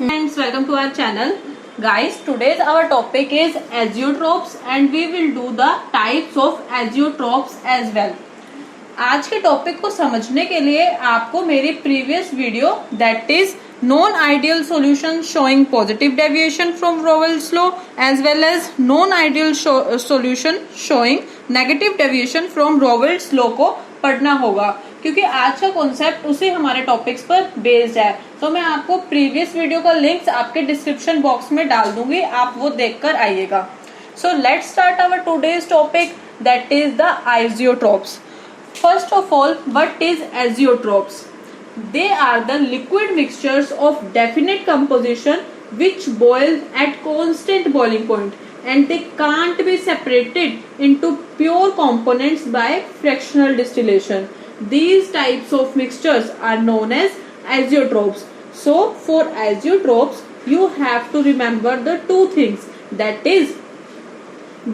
Friends, welcome to our channel. Guys, today's our topic is azeotropes and we will do the types of azeotropes as well. आज के topic को समझने के लिए आपको मेरी previous video that is non ideal solution showing positive deviation from Raoult's law as well as non ideal solution showing negative deviation from Raoult's law को पढ़ना होगा, क्योंकि आज का कॉन्सेप्ट उसी हमारे टॉपिक्स पर बेस्ड है. तो मैं आपको प्रीवियस वीडियो का लिंक्स आपके डिस्क्रिप्शन बॉक्स में डाल दूंगी, आप वो देखकर आइएगा. So let's start our today's topic that is the azeotropes. First of all, what is azeotropes? They are the liquid mixtures of definite composition which boil at constant boiling point and they can't be separated into pure components by fractional distillation. These types of mixtures are known as azeotropes. So, for azeotropes, you have to remember the two things. That is,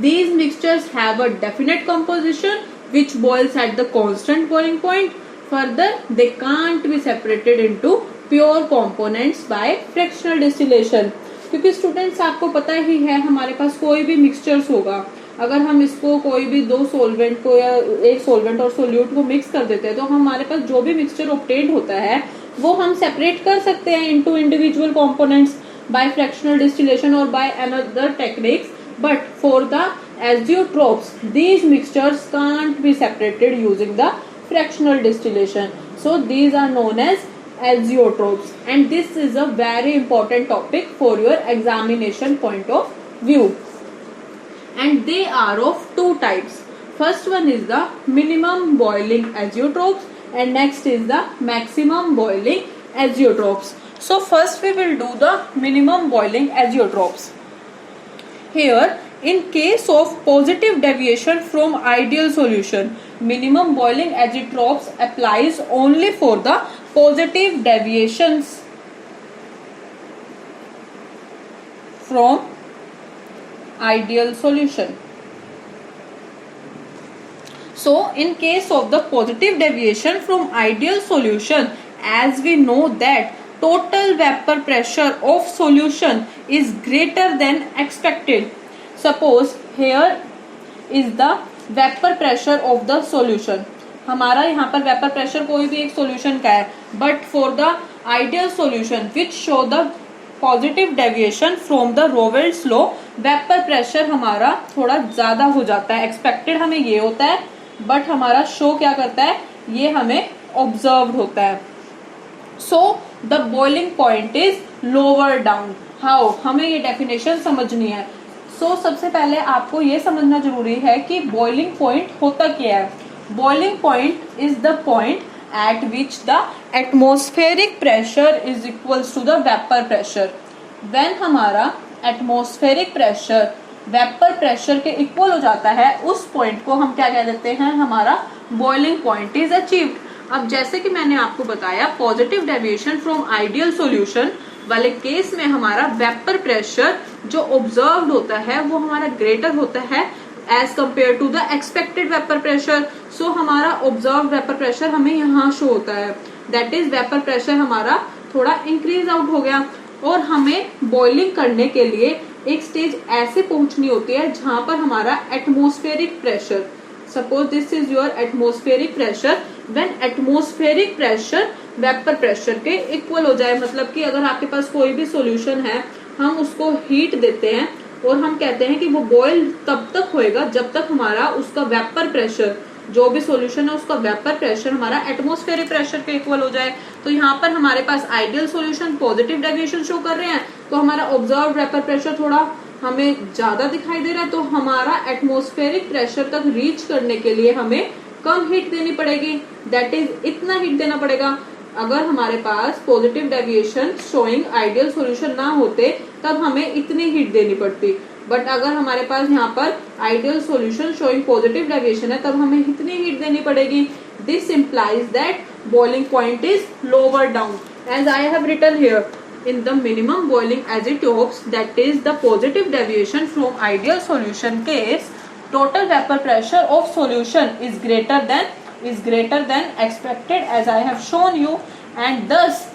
these mixtures have a definite composition which boils at the constant boiling point. Further, they can't be separated into pure components by fractional distillation. क्योंकि students आपको पता ही है, हमारे पास कोई भी mixtures होगा, अगर हम इसको कोई भी दो सोलवेंट को या एक सोलवेंट और सोल्यूट को मिक्स कर देते हैं तो हमारे पास जो भी मिक्सचर ऑब्टेन्ड होता है वो हम सेपरेट कर सकते हैं into individual components by fractional distillation और by another techniques. But for the azeotropes, these mixtures can't be separated using the fractional distillation. So these are known as azeotropes, and this is a very important topic for your examination point of view. And they are of two types. First one is the minimum boiling azeotropes, and next is the maximum boiling azeotropes. So first we will do the minimum boiling azeotropes. Here, in case of positive deviation from ideal solution, minimum boiling azeotropes applies only for the positive deviations from ideal solution. So, in case of the positive deviation from ideal solution, as we know that total vapor pressure of solution is greater than expected. Suppose here is the vapor pressure of the solution. हमारा यहाँ पर vapour pressure कोई भी एक solution का है, but for the ideal solution which show the positive deviation from the Raoult's law, vapour pressure हमारा थोड़ा ज्यादा हो जाता है. एक्सपेक्टेड हमें ये होता है, बट हमारा शो क्या करता है, ये हमें ऑब्जर्व होता है. So the boiling point is lower down. How, हमें ये डेफिनेशन समझनी है. सो सबसे पहले आपको ये समझना जरूरी है कि बॉइलिंग पॉइंट होता क्या है. Boiling point is the point at which the atmospheric pressure is equals to the vapour pressure. When हमारा एटमॉस्फेरिक प्रेशर वेपर प्रेशर के इक्वल हो जाता है, उस पॉइंट को हम क्या कह देते हैं, हमारा बॉइलिंग पॉइंट इज अचीव्ड. अब जैसे कि मैंने आपको बताया, positive deviation from ideal solution वाले केस में हमारा वेपर प्रेशर जो ऑब्जर्व्ड होता है वो हमारा ग्रेटर होता है as compare to the expected vapour pressure. So हमारा ऑब्जर्व्ड वेपर प्रेशर हमें यहाँ शो होता है, दैट इज वेपर प्रेशर हमारा थोड़ा इंक्रीज आउट हो गया. और हमें बॉइलिंग करने के लिए एक स्टेज ऐसे पहुंचनी होती है जहां पर हमारा atmospheric pressure, suppose this is your atmospheric pressure, when atmospheric pressure vapour pressure के इक्वल हो जाए. मतलब कि अगर आपके पास कोई भी सॉल्यूशन है, हम उसको हीट देते हैं और हम कहते हैं कि वो बॉयल तब तक होएगा जब तक हमारा उसका वेपर प्रेशर, जो भी सॉल्यूशन है उसका वेपर प्रेशर हमारा एटमॉस्फेरिक प्रेशर के इक्वल हो जाए. तो यहाँ पर हमारे पास ideal solution positive deviation show कर रहे हैं, तो हमारा ऑब्जर्व वेपर प्रेशर थोड़ा हमें ज्यादा दिखाई दे रहा है, तो हमारा एटमॉस्फेरिक प्रेशर तक रीच करने के लिए हमें कम हीट देनी पड़ेगी. दैट इज, इतना हीट देना पड़ेगा. अगर हमारे पास positive deviation showing ideal solution ना होते तब हमें इतनी हीट देनी पड़ती, बट अगर हमारे पास यहाँ पर ideal solution showing positive deviation है तब हमें इतनी हीट देनी पड़ेगी. This implies that boiling point is lower down, as I have written here. In the minimum boiling azeotropes, that is the positive deviation from ideal solution case, total vapor pressure of solution is greater than expected, as I have shown you, and thus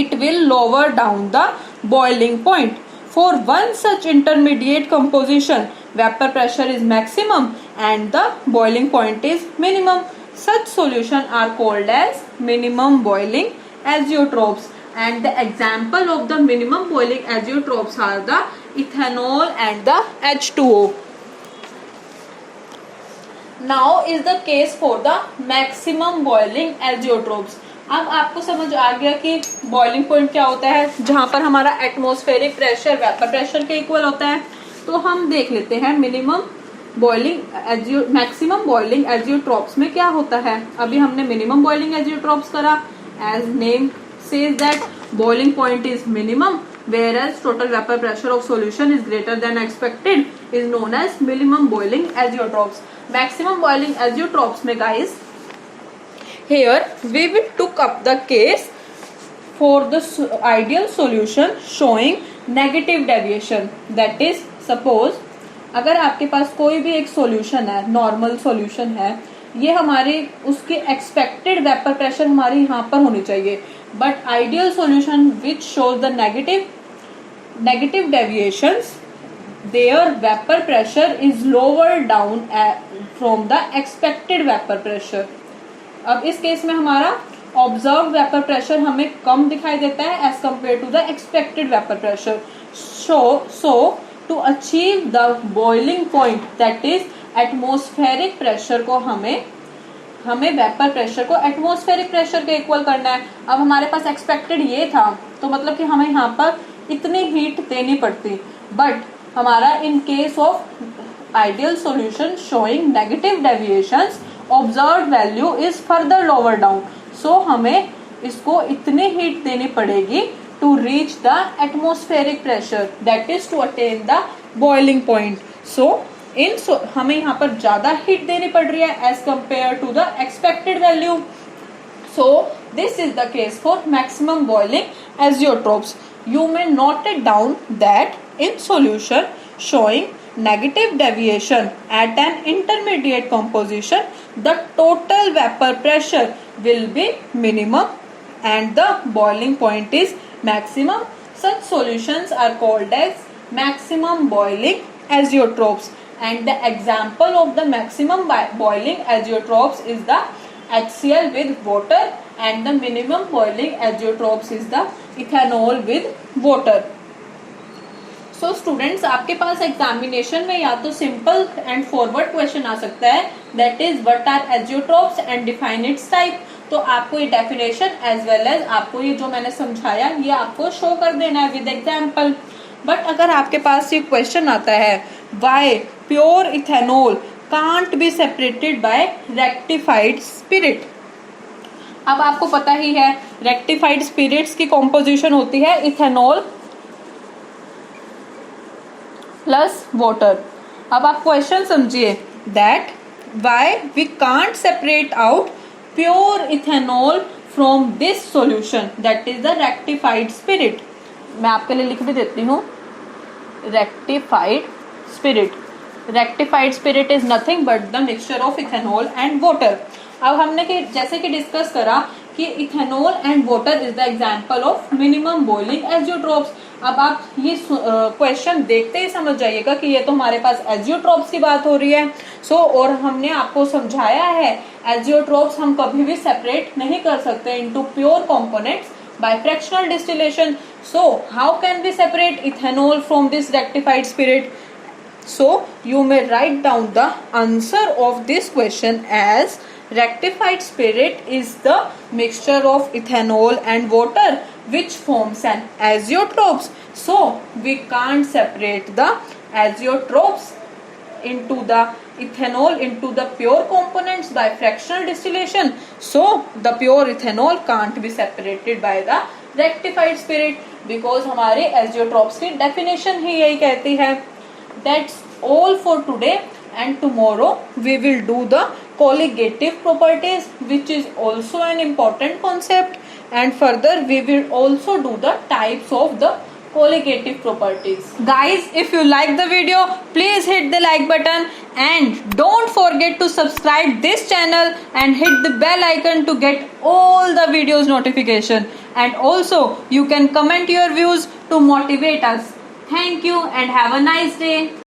it will lower down the boiling point. For one such intermediate composition, vapor pressure is maximum and the boiling point is minimum. Such solution are called as minimum boiling azeotrophs, and the example of the minimum boiling azeotrophs are the ethanol and the H2O. Now is the case for the maximum boiling azeotrophs. अब आपको समझ आ गया कि boiling point क्या होता है, जहां पर हमारा एटमॉस्फेरिक प्रेशर वेपर प्रेशर के इक्वल होता है. तो हम देख लेते हैं मैक्सिमम बॉइलिंग एजियोट्रॉप्स में क्या होता है. अभी हमने मिनिमम बॉइलिंग एजियोट्रॉप्स करा. As name says that boiling point is minimum whereas total vapor pressure of solution is greater than expected is known as minimum boiling azeotrophs. Maximum boiling azeotrophs में guys, here we will took up the case for the ideal solution showing negative deviation. That is, suppose अगर आपके पास कोई भी एक solution है, normal solution है, ये हमारे उसके एक्सपेक्टेड वेपर प्रेशर हमारे यहाँ पर होनी चाहिए, but ideal solution which shows the negative deviations, their vapor pressure is lower down from the expected vapor pressure. अब इस केस में हमारा ऑब्जर्व वेपर प्रेशर हमें कम दिखाई देता है as compared to the expected vapour pressure. So to achieve the boiling point, that is atmospheric pressure को हमें वेपर प्रेशर को एटमॉस्फेरिक प्रेशर के इक्वल करना है. अब हमारे पास एक्सपेक्टेड ये था, तो मतलब कि हमें यहाँ पर इतनी हीट देनी पड़ती, बट हमारा in case of ideal solution showing negative deviations, observed value is further lower down. So हमें इसको इतनी हीट देनी पड़ेगी to reach the atmospheric pressure, that is to attain the boiling point. So हमें यहाँ पर ज्यादा हीट देनी पड़ रही है as compare to the expected value. So this is the case for maximum boiling azeotropes. You may note it down that in solution showing negative deviation at an intermediate composition, the total vapor pressure will be minimum and the boiling point is maximum. Such solutions are called as maximum boiling azeotrophs, and the example of the maximum boiling azeotrophs is the HCl with water, and the minimum boiling azeotrophs is the ethanol with water. So students, आपके पास examination में या तो simple and forward question आ सकता है, that is what are azeotropes and define its type. तो आपको ये डेफिनेशन एज वेल एज आपको ये जो मैंने समझाया ये आपको शो कर देना है विद एग्जाम्पल. बट अगर आपके पास ये क्वेश्चन आता है, why pure ethanol can't be separated by rectified spirit. अब आपको पता ही है रेक्टिफाइड स्पिरिट्स की कॉम्पोजिशन होती है इथेनॉल प्लस वाटर. अब आप क्वेश्चन समझिए, that why we can't separate out pure ethanol from this solution, that is the rectified spirit. मैं आपके लिए लिख भी देती हूँ, rectified spirit is nothing but the mixture of ethanol and water. अब हमने जैसे कि डिस्कस करा कि ethanol and water is the example of minimum boiling azeotropes. अब आप ये क्वेश्चन देखते ही समझ जाइएगा कि ये तो हमारे पास एजियोट्रोप्स की बात हो रही है. और हमने आपको समझाया है एजियोट्रोप्स हम कभी भी सेपरेट नहीं कर सकते into pure components by fractional distillation. So how can we separate ethanol from this rectified spirit? So you may write down the answer of this question as rectified spirit is the mixture of ethanol and water which forms an azeotrophs. So we can't separate the azeotrophs into the ethanol into the pure components by fractional distillation. So the pure ethanol can't be separated by the rectified spirit because हमारे azeotrophs की definition ही यही कहती है. That's all for today, and tomorrow we will do the colligative properties, which is also an important concept, and further we will also do the types of the colligative properties. Guys, if you like the video, please hit the like button and don't forget to subscribe this channel and hit the bell icon to get all the videos notification. And also you can comment your views to motivate us. Thank you and have a nice day.